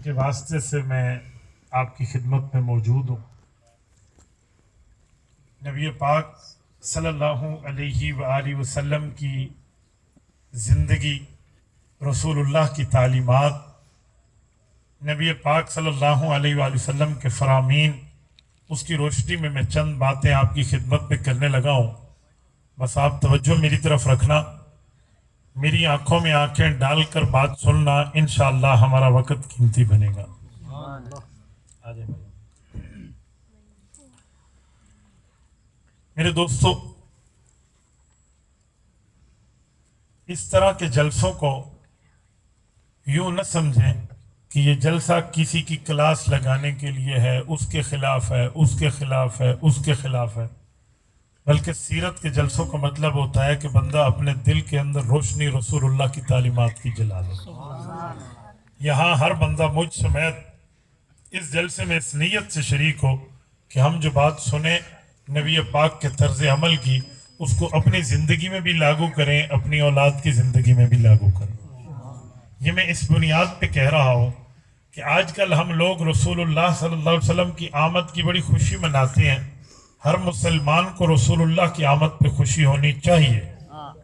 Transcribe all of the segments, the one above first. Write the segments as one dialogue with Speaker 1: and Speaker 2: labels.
Speaker 1: کے واسطے سے میں آپ کی خدمت میں موجود ہوں۔ نبی پاک صلی اللہ علیہ وآلہ وسلم کی زندگی، رسول اللہ کی تعلیمات، نبی پاک صلی اللہ علیہ وآلہ وسلم کے فرامین، اس کی روشنی میں چند باتیں آپ کی خدمت میں کرنے لگا ہوں۔ بس آپ توجہ میری طرف رکھنا، میری آنکھوں میں آنکھیں ڈال کر بات سننا، انشاءاللہ ہمارا وقت قیمتی بنے گا۔ میرے دوستو، اس طرح کے جلسوں کو یوں نہ سمجھیں کہ یہ جلسہ کسی کی کلاس لگانے کے لیے ہے، اس کے خلاف ہے، اس کے خلاف ہے، اس کے خلاف ہے، بلکہ سیرت کے جلسوں کا مطلب ہوتا ہے کہ بندہ اپنے دل کے اندر روشنی رسول اللہ کی تعلیمات کی جلا لے۔ یہاں ہر بندہ مجھ سمیت اس جلسے میں اس نیت سے شریک ہو کہ ہم جو بات سنیں نبی پاک کے طرز عمل کی، اس کو اپنی زندگی میں بھی لاگو کریں، اپنی اولاد کی زندگی میں بھی لاگو کریں۔ یہ میں اس بنیاد پہ کہہ رہا ہوں کہ آج کل ہم لوگ رسول اللہ صلی اللہ علیہ وسلم کی آمد کی بڑی خوشی مناتے ہیں۔ ہر مسلمان کو رسول اللہ کی آمد پہ خوشی ہونی چاہیے۔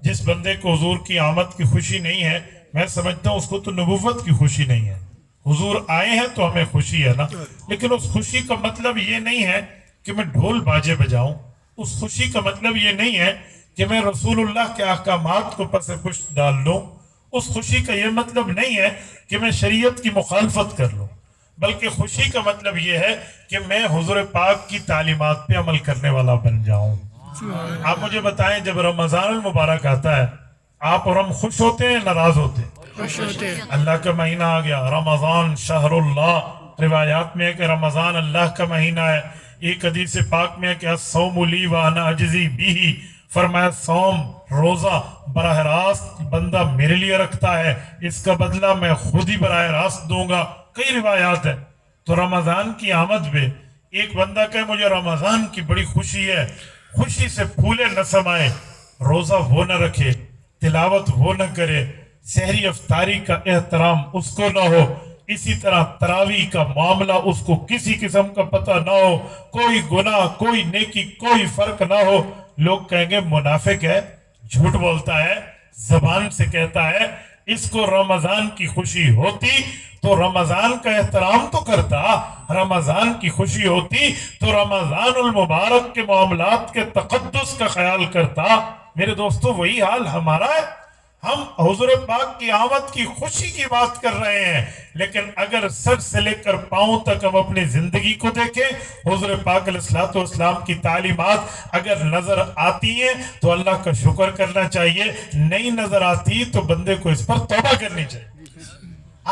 Speaker 1: جس بندے کو حضور کی آمد کی خوشی نہیں ہے، میں سمجھتا ہوں اس کو تو نبوت کی خوشی نہیں ہے۔ حضور آئے ہیں تو ہمیں خوشی ہے نا، لیکن اس خوشی کا مطلب یہ نہیں ہے کہ میں ڈھول باجے بجاؤں۔ اس خوشی کا مطلب یہ نہیں ہے کہ میں رسول اللہ کے احکامات کو پس پشت ڈال لوں۔ اس خوشی کا یہ مطلب نہیں ہے کہ میں شریعت کی مخالفت کر لوں، بلکہ خوشی کا مطلب یہ ہے کہ میں حضور پاک کی تعلیمات پہ عمل کرنے والا بن جاؤں۔ آپ مجھے بتائیں، جب رمضان المبارک آتا ہے، آپ اور ہم خوش ہوتے ہیں ناراض ہوتے ہیں؟
Speaker 2: خوش ہوتے ہیں۔
Speaker 1: اللہ کا مہینہ آ گیا، رمضان شہر اللہ، روایات میں ہے کہ رمضان اللہ کا مہینہ ہے۔ ایک حدیث پاک میں ہے کہ الصوم لی وانا اجزی بیہ، فرمایا صوم، روزہ براہ راست بندہ میرے لیے رکھتا ہے، اس کا بدلہ میں خود ہی براہ راست دوں گا۔ کئی روایات ہے۔ تو رمضان کی آمد پہ ایک بندہ کہے مجھے رمضان کی بڑی خوشی ہے، خوشی سے پھولے نہ سمائے، روزہ وہ نہ رکھے، تلاوت وہ نہ کرے، سحری افطاری کا احترام اس کو نہ ہو، اسی طرح تراویح کا معاملہ اس کو کسی قسم کا پتہ نہ ہو، کوئی گناہ کوئی نیکی کوئی فرق نہ ہو، لوگ کہیں گے منافق ہے، جھوٹ بولتا ہے، زبان سے کہتا ہے۔ اس کو رمضان کی خوشی ہوتی تو رمضان کا احترام تو کرتا، رمضان کی خوشی ہوتی تو رمضان المبارک کے معاملات کے تقدس کا خیال کرتا۔ میرے دوستو، وہی حال ہمارا ہے۔ ہم حضور پاک کی آمد کی خوشی کی بات کر رہے ہیں، لیکن اگر سر سے لے کر پاؤں تک ہم اپنی زندگی کو دیکھیں، حضور پاک علیہ السلام کی تعلیمات اگر نظر آتی ہیں تو اللہ کا شکر کرنا چاہیے، نہیں نظر آتی تو بندے کو اس پر توبہ کرنی چاہیے۔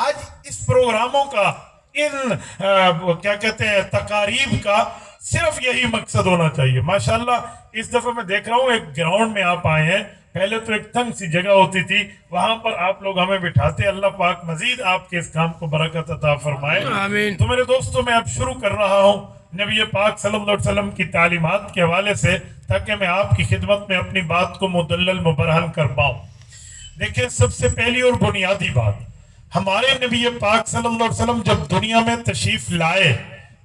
Speaker 1: آج اس پروگراموں کا، ان کیا کہتے ہیں تقاریب کا صرف یہی مقصد ہونا چاہیے۔ ماشاءاللہ اس دفعہ میں دیکھ رہا ہوں ایک گراؤنڈ میں آپ آئے ہیں، پہلے تو ایک تنگ سی جگہ ہوتی تھی، وہاں پر آپ لوگ ہمیں بٹھاتے۔ اللہ پاک مزید آپ کے اس کام کو برکت عطا فرمائے۔
Speaker 2: آمین۔
Speaker 1: تو میرے دوستوں، میں اب شروع کر رہا ہوں نبی پاک صلی اللہ علیہ وسلم کی تعلیمات کے حوالے سے، تاکہ میں آپ کی خدمت میں اپنی بات کو مدلل مبرہن کر پاؤں۔ دیکھیں، سب سے پہلی اور بنیادی بات، ہمارے نبی پاک صلی اللہ علیہ وسلم جب دنیا میں تشریف لائے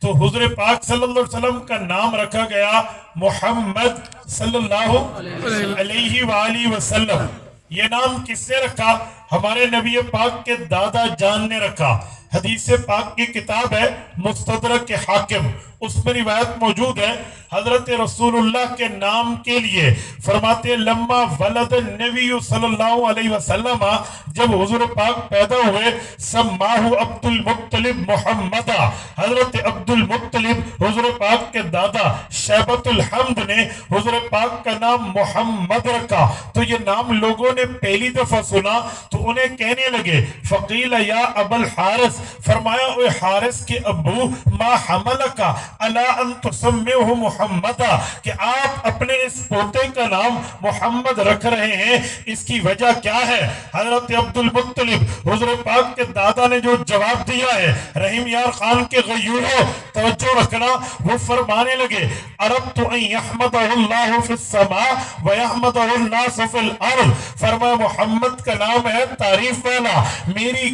Speaker 1: تو حضور پاک صلی اللہ علیہ وسلم کا نام رکھا گیا محمد صلی اللہ علیہ وآلہ وسلم۔ یہ نام کس نے رکھا؟ ہمارے نبی پاک کے دادا جان نے رکھا۔ حدیث پاک کی کتاب ہے مستدرک حاکم، اس میں روایت موجود ہے، حضرت رسول اللہ کے نام کے لیے فرماتے لما ولد النبی صلی اللہ علیہ وسلم، جب حضور پاک پیدا ہوئے، سماہ عبد المطلب محمد، حضرت عبد المطلب حضور پاک کے دادا شیبۃ الحمد نے حضور پاک کا نام محمد رکھا۔ تو یہ نام لوگوں نے پہلی دفعہ سنا تو انہیں کہنے لگے فقیل یا ابا الحارث، فرمایا اے حارث کے ابو، ما حملکا الا ان تسمیہ محمدا، کہ آپ اپنے اس پوتے کا نام محمد رکھ رہے ہیں، اس کی وجہ کیا ہے؟ حضرت عبد المطلب حضور پاک کے دادا نے جو جواب دیا ہے، رحیم یار خان کے غیوروں توجہ رکھنا، وہ فرمانے لگے اردت ان یحمدہ اللہ فی السماء ویحمدہ الناس فی الارض، فرمایا محمد کا نام ہے تعریف والا، میری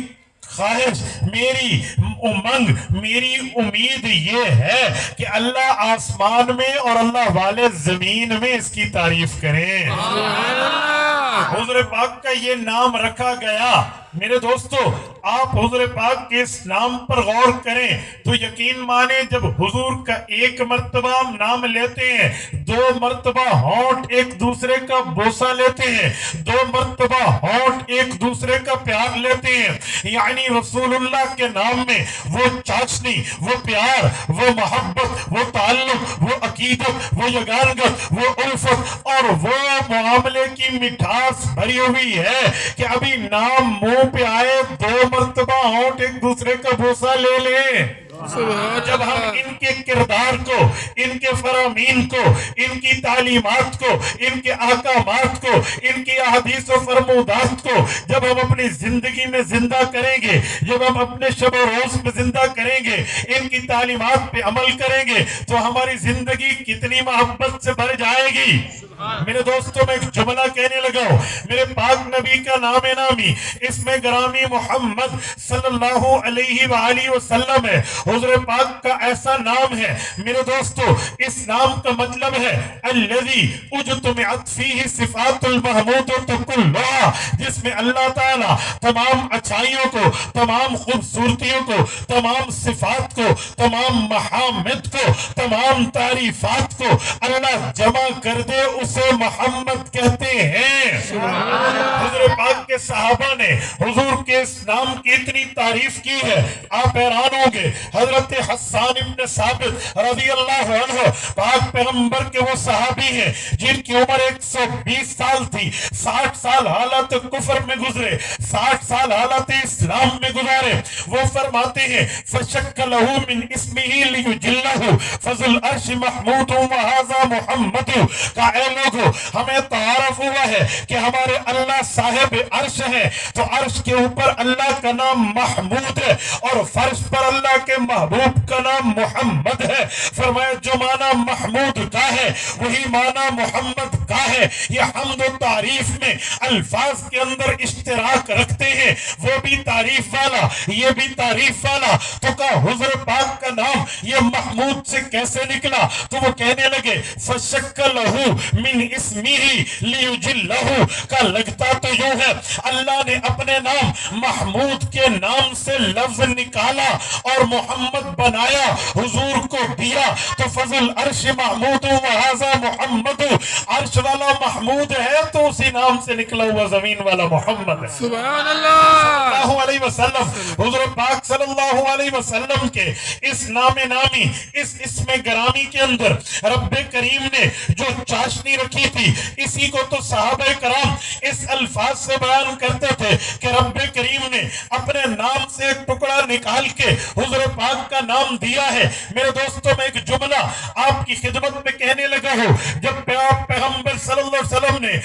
Speaker 1: خواہش، میری امنگ، میری امید یہ ہے کہ اللہ آسمان میں اور اللہ والے زمین میں اس کی تعریف کریں۔ حضور پاک کا یہ نام رکھا گیا۔ میرے دوستو، آپ حضور پاک کے اس نام پر غور کریں تو یقین مانیں، جب حضور کا ایک مرتبہ نام لیتے ہیں، 2 مرتبہ ہونٹ ایک دوسرے کا بوسہ لیتے ہیں، 2 مرتبہ ہونٹ ایک دوسرے کا پیار لیتے ہیں، یعنی رسول اللہ کے نام میں وہ چاشنی، وہ پیار، وہ محبت، وہ تعلق، وہ عقیدت، وہ یگانگت، وہ الفت اور وہ معاملے کی مٹھاس بھری ہوئی ہے کہ ابھی نام منہ پہ آئے 2 مرتبہ ہونٹ ایک دوسرے کا بوسہ لے لیں۔ جب ہم ان کے کردار کو، ان کے فرامین کو، ان کی تعلیمات کو، ان کے احکامات کو، ان کی احادیث و فرمودات کو جب ہم اپنی زندگی میں زندہ کریں گے، جب ہم اپنے شب و روز میں زندہ کریں گے، ان کی تعلیمات پہ عمل کریں گے تو ہماری زندگی کتنی محبت سے بھر جائے گی۔ میرے دوستوں، میں ایک جملہ کہنے لگا ہوں، میرے پاک نبی کا نام نامی اس میں گرامی محمد صلی اللہ علیہ وآلہ وسلم ہے۔ حضور پاک کا ایسا نام ہے میرے دوستو، اس نام کا مطلب ہے الذی اجتمعت فیہ صفات المحمود کلھا، جس میں اللہ تعالیٰ تمام اچھائیوں کو، تمام خوبصورتیوں کو، تمام صفات کو، تمام محامد کو، تمام تعریفات کو اللہ جمع کر دے، اسے محمد کہتے ہیں۔ حضور پاک کے صحابہ نے حضور کے اس نام کی اتنی تعریف کی ہے، آپ حیران ہوں گے۔ حضرت حسان ابن ثابت رضی اللہ عنہ پاک پیغمبر کے وہ صحابی ہیں جن کی عمر 120 سال تھی، 60 سال حالت کفر میں گزرے، 60 سال حالت اسلام میں گزارے۔ وہ فرماتے ہیں فَشَكَّ لَهُ مِنْ اسْمِهِ لِيُجِلَّهُ فَذُو الْعَرْشِ مَحْمُودٌ وَهَذَا مُحَمَّدٌ، کہ اے لوگو ہمیں تعارف ہوا ہے کہ ہمارے اللہ صاحب عرش ہے، تو عرش کے اوپر اللہ کا نام محمود ہے اور فرش پر اللہ کے محبوب کا نام محمد ہے۔ فرمایا جو معنی محمود کا ہے وہی معنی محمد کا ہے۔ یہ حمد و تعریف میں الفاظ کے اندر اشتراک رکھتے ہیں، وہ بھی تعریف والا، یہ بھی تعریف والا۔ تو کہا حضور پاک کا نام یہ محمود سے کیسے نکلا؟ تو وہ کہنے لگے فَشَكَّ لَهُ مِنْ اسْمِهِ لِيُجِلَّهُ، کا لگتا تو یوں ہے اللہ نے اپنے نام محمود کے نام سے لفظ نکالا اور محمد بنایا، حضور کو دیا، تو فضل العرش محمود وہذا محمد، عرش والا محمود ہے تو اسی نام سے نکلا ہوا زمین والا محمد ہے۔
Speaker 2: سبحان اللہ
Speaker 1: صلی اللہ علیہ وسلم، حضور پاک صلی اللہ علیہ وسلم کے اس نام نامی، اس اسم گرامی کے اندر رب کریم نے جو چاشنی رکھی تھی، اسی کو تو صحابہ کرام اس الفاظ سے بیان کرتے تھے کہ رب کریم نے اپنے نام سے ایک ٹکڑا نکال کے حضور پاک کا نام دیا ہے۔ میرے دوستوں، میں ایک جملہ آپ کی خدمت میں کہنے لگا ہوں، جب پیغمبر صلی اللہ علیہ وسلم نے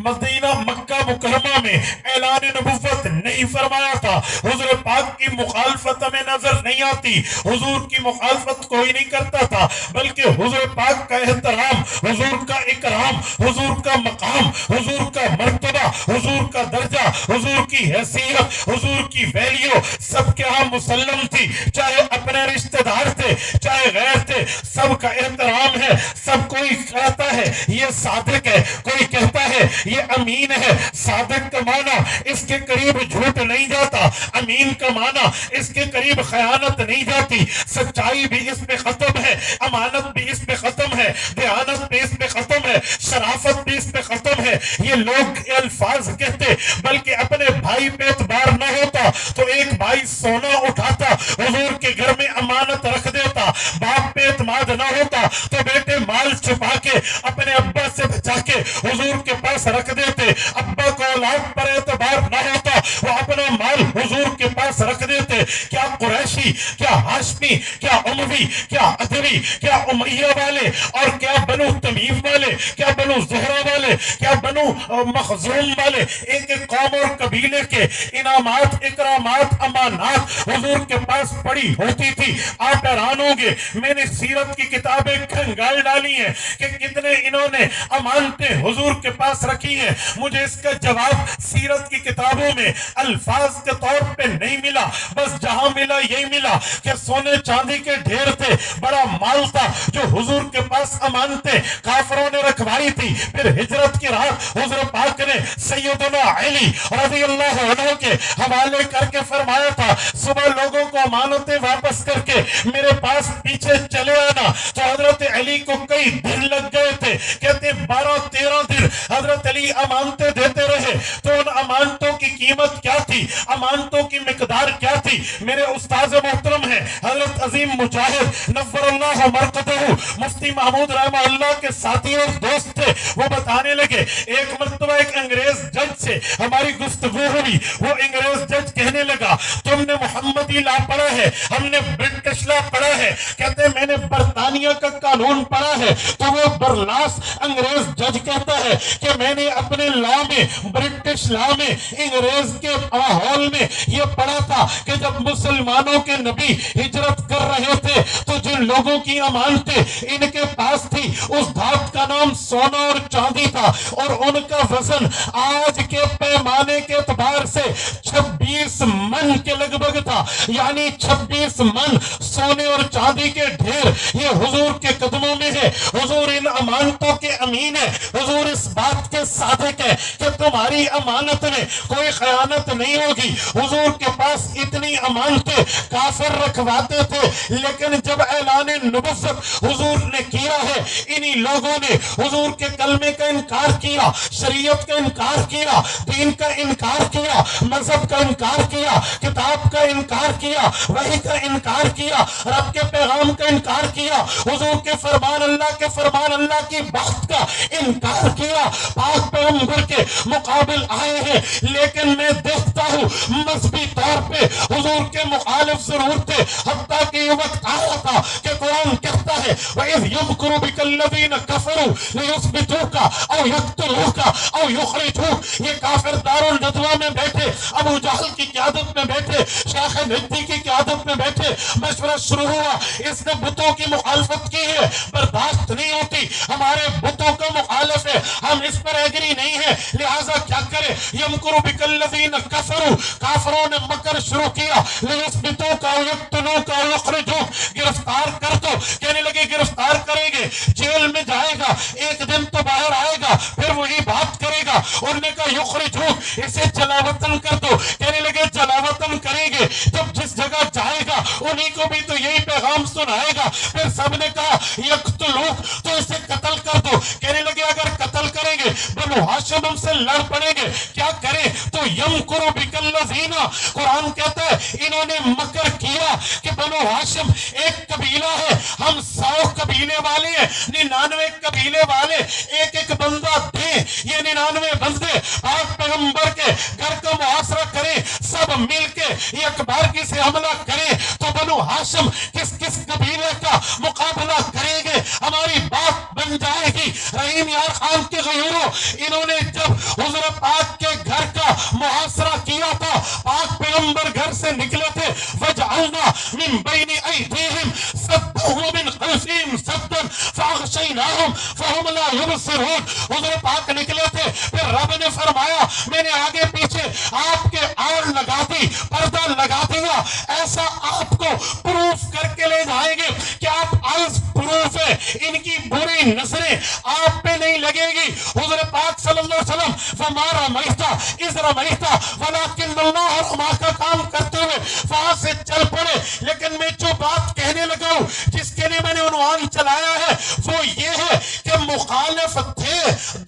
Speaker 1: مدینہ مکہ مکرمہ میں اعلان نبوت نہیں فرمایا تھا، حضور پاک کی مخالفت ہمیں نظر نہیں آتی، حضور کی مخالفت کوئی نہیں کرتا تھا، بلکہ حضور پاک کا احترام، حضور کا اکرام، حضور کا مقام، حضور کا مرتبہ، حضور کا درجہ، حضور کی حیثیت، حضور کی ویلیو سب کے ہاں مسلم تھی، چاہے اپنے رشتہ دار تھے چاہے غیر تھے، سب کا احترام ہے۔ سب کوئی کہتا ہے یہ صادق ہے، کوئی کہتا ہے یہ امین ہے۔ صادق کا معنی اس کے قریب جھوٹ نہیں جاتا، امین کا معنی اس کے قریب خیانت نہیں جاتی، سچائی بھی اس پہ ختم ہے، امانت بھی اس پہ ختم ہے، دیانت بھی اس پہ ختم ہے، شرافت بھی اس پہ ختم ہے۔ یہ لوگ الفاظ کہتے، بلکہ اپنے بھائی پہ اعتبار نہ ہوتا تو ایک بھائی سونا اٹھاتا حضور کے گھر میں امانت رکھ دیتا، باپ پہ اعتماد نہ ہوتا تو بیٹے مال چھپا کے اپنے ابا سے بچا کے حضور کے پاس رکھ دیتے، ابا کو اولاد پر اعتبار نہ ہوتا وہ اپنا مال حضور کے پاس رکھ دیتے۔ کیا قریشی، کیا ہاشمی، کیا اموی، کیا ادوی، کیا امیہ والے اور کیا بنو تمیم والے، کیا بنو زہرہ والے، کیا بنو مخزوم والے، ایک ایک قوم اور قبیلے کے انعامات، اکرامات، امانات حضور کے پاس پڑی ہوتی تھی۔ آپ حیران ہوں گے، میں نے سیرت کی کتابیں کھنگال ڈالی ہیں کہ کتنے انہوں نے امانتیں حضور کے پاس رکھی ہیں، مجھے اس کا جواب سیرت کی کتابوں میں الفاظ کے طور پہ نہیں ملا، بس بس جہاں ملا یہی ملا کہ سونے چاندی کے ڈھیر تھے، بڑا مال تھا جو حضور کے پاس امانتیں کافروں نے رکھوائی تھی۔ پھر ہجرت کی رات حضور پاک نے سیدنا علی رضی اللہ عنہ کے حوالے کر کے فرمایا تھا صبح لوگوں کو امانتیں واپس کر کے میرے پاس پیچھے چلے آنا۔ تو حضرت علی کو کئی دن لگ گئے تھے، کہتے 12-13 دن حضرت علی امانتیں دیتے رہے۔ تو ان امانتوں کی قیمت کیا تھی، امانتوں کی مقدار کیا تھی؟ میرے استاذ محترم ہیں حضرت عظیم مجاہد نور اللہ مرقدہ مفتی محمود رحمہ اللہ کے ساتھی اور دوست تھے، وہ بتانے لگے ایک مرتبہ ایک انگریز جج سے ہماری گفتگو ہوئی، وہ انگریز جج کہنے لگا تم نے محمدی لا پڑھا ہے، ہم نے برٹش لا پڑھا ہے، کہتے میں نے برطانیہ کا قانون پڑھا ہے۔ تو وہ برلاس انگریز جج کہتا ہے کہ میں نے اپنے لا میں، برٹش لا میں، انگریز کے ماحول میں یہ پڑھا تھا کہ جب مسلمانوں کے نبی ہجرت کر رہے تھے تو جن لوگوں کی امانتیں ان کے پاس تھی اس دھات کا نام سونا اور چاندی تھا، اور ان کا وزن آج کے پیمانے کے اعتبار سے 26 من کے لگ بھگ تھا، یعنی 26 من سونے اور چاندی کے ڈھیر یہ حضور کے قدموں میں ہے۔ حضور ان امانتوں کے امین ہے، حضور اس بات کے صادق ہے کہ تمہاری امانت میں کوئی خیانت نہیں ہوگی۔ حضور کے پاس اتنی امانتیں کافر رکھواتے تھے، لیکن جب اعلان نبوت حضور نے کیا ہے انہی لوگوں نے حضور کے کلمے کا انکار کیا، شریعت کا انکار کیا، دین کا انکار کیا، مذہب کا انکار کیا، کتاب کا انکار کیا، وحی کا انکار کیا، رب کے پیغام کا انکار کیا، حضور کے فرمان اللہ کی بات کا انکار کیا، پاک پیغمبر کے مقابل آئے ہیں۔ لیکن میں دیکھتا ہوں مذہبی طور پہ حضور کے مخالف ضرور تھے، حتیٰ کہ یہ وقت آیا تھا کہ قرآن کہتا ہے وَإِذْ يَمْكُرُ بِكَ الَّذِينَ كَفَرُوا لِيُثْبِتُوكَ أَوْ يَقْتُلُوكَ أَوْ يُخْرِجُوكَ۔ یہ کافر دارالندوہ میں بیٹھے، ابو جہل کی قیادت میں بیٹھے، شیخ نجدی کی قیادت میں بیٹھے، مشورہ شروع ہوا اس نے بتوں کی مخالفت کی ہے، برداشت نہیں ہوتی، ہمارے بتوں کا مخالف ہے، ہم اس پر ایگری نہیں ہے، لہٰذا کیا کرے؟ یمکر بک الذین کفروا، کافروں نے مکر شروع کیا، لیثبتوک او یقتلوک او یخرجوک، گرفتار کر دو، کہنے لگے گرفتار کریں گے، جیل میں جائے گا، ایک دن تو باہر آئے گا، پھر وہی بات کرے گا۔ انہوں نے کہا یخرجوک، اسے جلا وطن کر دو، کہنے لگے جلا وطن کریں گے، جب جس جگہ جائے گا انہی کو بھی تو یہی پیغام سنائے گا۔ پھر سب نے کہا یقتلوک، تو اسے قتل کر دو، کہنے لگے اگر قتل کریں گے بنو ہاشم ہم سے لڑ پڑیں گے، کیا کریں؟ تو یمکر بک الذین، قرآن کہتا ہے انہوں نے مکر کیا کہ بنو ہاشم ایک قبیلہ ہے، ہم 100 قبیلے والے ہیں، 99 قبیلے والے، ایک ایک بندہ دیں، یہ 99 بندے پاک پیغمبر کے گھر کا محاصرہ کریں، سب مل کے ایک بارگی سے حملہ کریں، تو بنو ہاشم کس کس قبیلے کا مقابلہ کریں گے؟ ہماری بات بن جائے گی۔ رحیم یار خان کے غیوروں، انہوں نے جب حضور پاک کے گھر کا محاصرہ کیا تھا، پاک پیغمبر گھر سے نکلے تھے، وَجْعَلْنَا مِن بَيْنِ أَيْدِيهِمْ سَدًّا وَمِنْ خَلْفِهِمْ سَدًّا فَأَغْشَيْنَاهُمْ فَهُمْ لَا يُبْصِرُونَ۔ حضور پاک نکلے تھے، پھر رب نے فرمایا میں نے آگے پیچھے آپ کے آڑ لگا دی، پردہ لگا دیا، ایسا آپ کو پروف کر کے لے جائیں گے کہ آپ آئز پروف ہے، ان کی بری نظریں آپ پہ نہیں لگے گی۔ حضور پاک صلی اللہ علیہ وسلم فَمَا رَمَيْتَ إِذْ رَمَيْتَ وَلَكِنَّ اللَّهَ رَمَا کا کام کرتے ہوئے وہاں سے چل پڑے۔ لیکن میں جو بات کہنے لگا ہوں، جس کے لیے میں نے عنوان چلایا ہے، وہ یہ ہے کہ مخالف تھے،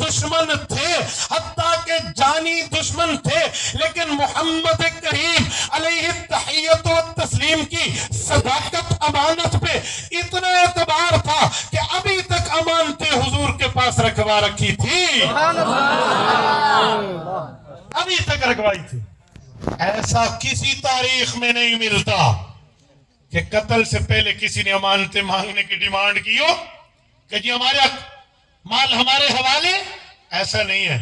Speaker 1: دشمن تھے، حتیٰ کہ جانی دشمن تھے، لیکن محمد کریم علیہ التحیت و تسلیم کی صداقت امانت پہ اتنا اعتبار تھا کہ ابھی تک امانتیں حضور کے پاس رکھوا رکھی تھی، ابھی تک رکھوائی تھی۔ ایسا کسی تاریخ میں نہیں ملتا کہ قتل سے پہلے کسی نے امانتیں مانگنے کی ڈیمانڈ کی ہو کہ جی ہمارے مال ہمارے حوالے، ایسا نہیں ہے۔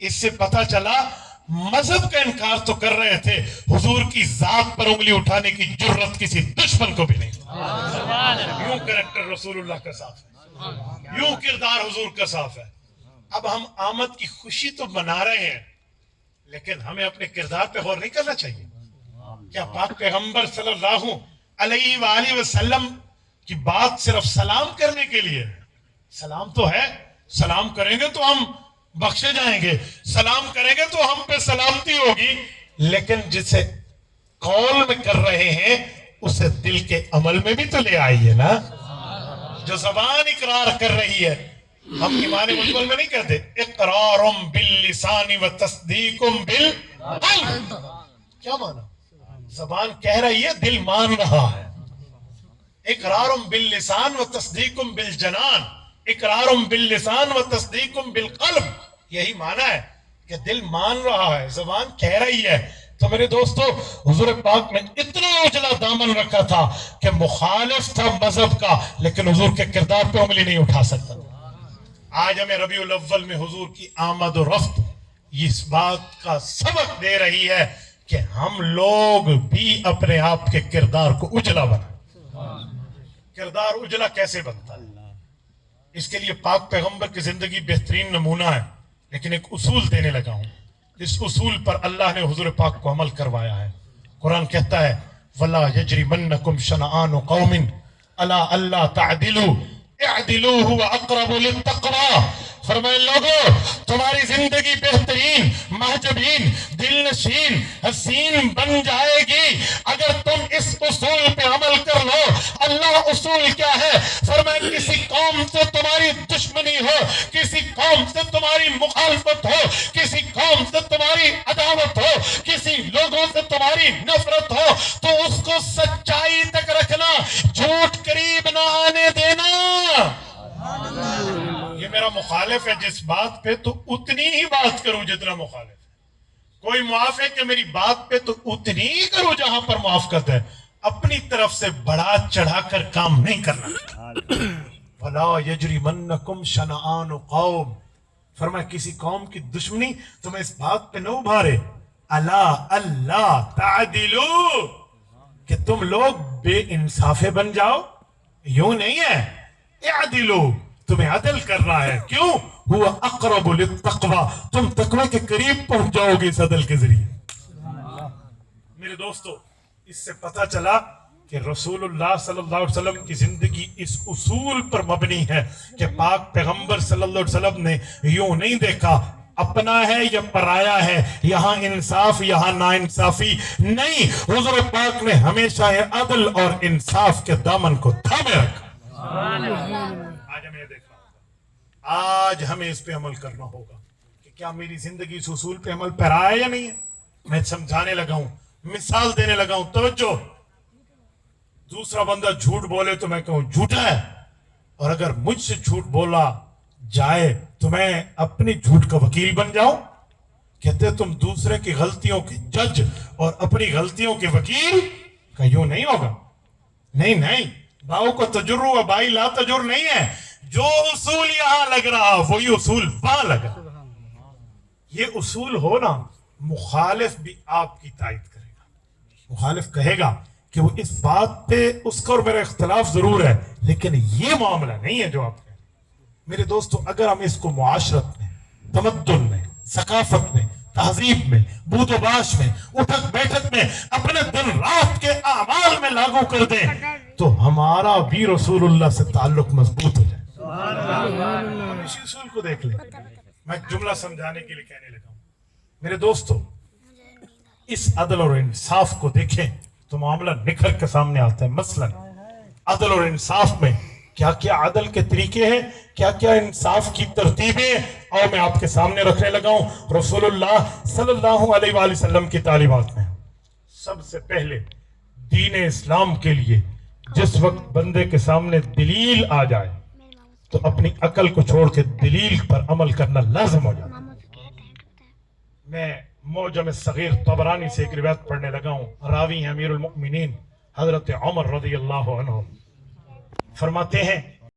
Speaker 1: اس سے پتہ چلا مذہب کا انکار تو کر رہے تھے، حضور کی ذات پر انگلی اٹھانے کی جرت کسی دشمن کو بھی نہیں۔ یوں کریکٹر رسول اللہ کا صاف ہے، یوں کردار حضور کا صاف ہے۔ اب ہم آمد کی خوشی تو منا رہے ہیں، لیکن ہمیں اپنے کردار پہ غور نہیں کرنا چاہیے۔ کیا پاک پیغمبر صلی اللہ علیہ وآلہ وسلم کی بات صرف سلام کرنے کے لیے؟ سلام تو ہے، سلام کریں گے تو ہم بخشے جائیں گے، سلام کریں گے تو ہم پہ سلامتی ہوگی، لیکن جسے قول میں کر رہے ہیں اسے دل کے عمل میں بھی تو لے آئیے نا۔ جو زبان اقرار کر رہی ہے، ہم ایمان مجمل میں نہیں کہتے اقرار باللسان و تصدیق بالقلب، کیا مانا؟ زبان کہہ رہی ہے، دل مان رہا ہے۔ اقرار باللسان و تصدیق بالجنان، اقرار باللسان و تصدیق بالقلب، یہی مانا ہے کہ دل مان رہا ہے، زبان کہہ رہی ہے۔ تو میرے دوستو، حضور پاک نے اتنا اجلا دامن رکھا تھا کہ مخالف تھا مذہب کا، لیکن حضور کے کردار پہ انگلی نہیں اٹھا سکتا۔ آج ہمیں ربیع الاول میں حضور کی آمد و رفت اس بات کا سبق دے رہی ہے کہ ہم لوگ بھی اپنے آپ کے کردار کو اجلا بنائیں۔ کردار اجلا کیسے بنتا ہے؟ اس کے لیے پاک پیغمبر کی زندگی بہترین نمونہ ہے، لیکن ایک اصول دینے لگا ہوں۔ اس اصول پر اللہ نے حضور پاک کو عمل کروایا ہے۔ قرآن کہتا ہے وَلَا يَجْرِمَنَّكُمْ شَنَآنُ قَوْمٍ عَلَىٰ أَلَّا تَعْدِلُوا اعْدِلُوا هُوَ أَقْرَبُ لِلتَّقْوَىٰ، فرمائے لوگو تمہاری زندگی بہترین، محجبین، دل نشین، حسین بن جائے گی اگر تم اس اصول پہ عمل کر لو۔ اللہ اصول کیا ہے؟ فرمائے کسی قوم سے تمہاری دشمنی ہو، کسی قوم سے تمہاری مخالفت ہو، کسی قوم سے تمہاری عداوت ہو، کسی لوگوں سے تمہاری نفرت ہو، تو اس کو سچائی تک رکھنا، جھوٹ قریب نہ آنے دینا۔ یہ میرا مخالف ہے جس بات پہ، تو اتنی ہی بات کروں جتنا مخالف ہے۔ کوئی معاف ہے کہ میری بات پہ، تو اتنی ہی کروں جہاں پر موافقت ہے۔ اپنی طرف سے بڑا چڑھا کر کام نہیں کرنا۔ وَلَا يَجْرِمَنَّكُمْ شَنَآنُ قَوْمٍ، فرمایا کسی قوم کی دشمنی تمہیں اس بات پہ نہ ابھارے أَلَا أَلَّا تَعْدِلُوا، کہ تم لوگ بے انصافے بن جاؤ۔ یوں نہیں ہے، اعدلوا، تمہیں عدل کرنا ہے۔ کیوں؟ ہوا اقرب للتقویٰ، تم تقوی کے قریب پہنچ جاؤ گے اس عدل کے ذریعے۔ میرے دوستو، اس سے پتہ چلا کہ رسول اللہ صلی اللہ علیہ وسلم کی زندگی اس اصول پر مبنی ہے کہ پاک پیغمبر صلی اللہ علیہ وسلم نے یوں نہیں دیکھا اپنا ہے یا پرایا ہے، یہاں انصاف یہاں نا انصافی نہیں، حضور پاک نے ہمیشہ عدل اور انصاف کے دامن کو تھامے رکھا۔ آج ہمیں دیکھنا ہوگا، آج ہمیں اس پہ عمل کرنا ہوگا کہ کیا میری زندگی اس اصول پہ عمل پر آیا یا نہیں ہے۔ میں سمجھانے لگا ہوں، مثال دینے لگا ہوں، توجہ۔ دوسرا بندہ جھوٹ بولے تو میں کہوں جھوٹا ہے، اور اگر مجھ سے جھوٹ بولا جائے تو میں اپنی جھوٹ کا وکیل بن جاؤں؟ کہتے تم دوسرے کی غلطیوں کے جج اور اپنی غلطیوں کے وکیل، کہ یوں نہیں ہوگا۔ نہیں نہیں، باؤ کو تجر و بائی لا تجر نہیں ہے۔ جو اصول یہاں لگ رہا وہی اصول وہاں لگا۔ یہ اصول ہونا، مخالف بھی آپ کی تائید کرے گا۔ مخالف کہے گا کہ وہ اس بات پہ اس کا اور میرا اختلاف ضرور ہے، لیکن یہ معاملہ نہیں ہے جو آپ کہہ رہے ہیں۔ میرے دوستو، اگر ہم اس کو معاشرت میں، تمدن میں، ثقافت میں، تہذیب میں، بود و باش میں، اٹھک بیٹھک میں، اپنے دن رات کے اعمال میں لاگو کر دیں تو ہمارا بھی رسول اللہ سے تعلق مضبوط ہو جائے۔ اسی اصول کو دیکھ لیں۔ میں ایک جملہ سمجھانے کے لیے کہنے لگا ہوں۔ میرے دوستو، اس عدل اور انصاف کو دیکھیں تو معاملہ نکھر کے سامنے آتا ہے۔ مثلا عدل اور انصاف میں کیا کیا عدل کے طریقے ہیں، کیا کیا انصاف کی ترتیبیں، اور میں آپ کے سامنے رکھنے لگا ہوں رسول اللہ صلی اللہ علیہ وآلہ وسلم کی تعلیمات میں۔ سب سے پہلے دین اسلام کے لیے جس وقت بندے کے سامنے دلیل آ جائے تو اپنی عقل کو چھوڑ کے دلیل پر عمل کرنا لازم ہو جاتا ہے۔ میں معجم صغیر طبرانی سے ایک روایت پڑھنے لگا ہوں۔ راوی ہیں امیر المؤمنین حضرت عمر رضی اللہ عنہ، فرماتے ہیں